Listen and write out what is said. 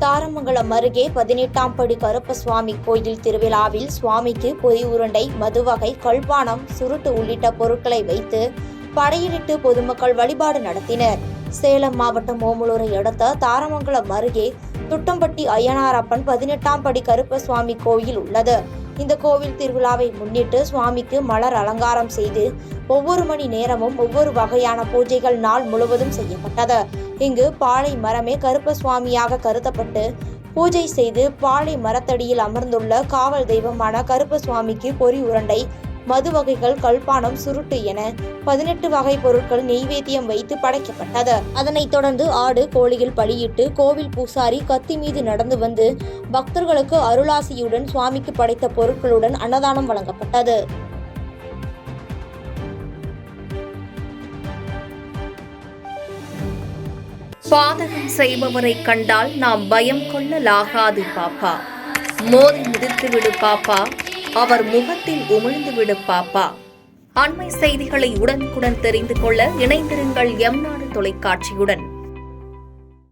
தாரமங்கலம் அருகே 18ஆம் படி கருப்பசுவாமி கோயில் திருவிழாவில் சுவாமிக்கு பொரி உருண்டை, மதுவகை, கல்பானம், சுருட்டு உள்ளிட்ட பொருட்களை வைத்து படையலிட்டு பொதுமக்கள் வழிபாடு நடத்தினர். சேலம் மாவட்டம் ஓமலூரை அடுத்த தாரமங்கலம் அருகே துட்டம்பட்டி ஐயனாரப்பன் 18ஆம் படி கருப்பசுவாமி கோயில் உள்ளது. இந்த கோவில் திருவிழாவை முன்னிட்டு சுவாமிக்கு மலர் அலங்காரம் செய்து ஒவ்வொரு மணி நேரமும் ஒவ்வொரு வகையான பூஜைகள் நாள் முழுவதும் செய்யப்பட்டது. இங்கு பாளை மரமே கருப்பசுவாமியாக கருதப்பட்டு பூஜை செய்து பாளை மரத்தடியில் அமர்ந்துள்ள காவல் தெய்வமான கருப்பசுவாமிக்கு பொரி உருண்டை, மது வகைகள், கல்பானம், சுருட்டு என 18 வகை பொருட்கள் நெய்வேத்தியம் வைத்து படைக்கப்பட்டது. அதனைத் தொடர்ந்து ஆடு, கோழிகள் பலியிட்டு கோவில் பூசாரி கத்தி மீது நடந்து வந்து பக்தர்களுக்கு அருளாசியுடன் சுவாமிக்கு படைத்த பொருட்களுடன் அன்னதானம் வழங்கப்பட்டது. பாதகம் செய்பவரை கண்டால் நாம் பயம் கொள்ளலாகாது பாப்பா. மோதி மிதித்து விடு பாப்பா, அவர் முகத்தில் உமிழ்ந்து விடு பாப்பா. அண்மை செய்திகளை உடனுக்குடன் தெரிந்து கொள்ள இணைந்திருங்கள் எம் நாடு தொலைக்காட்சியுடன்.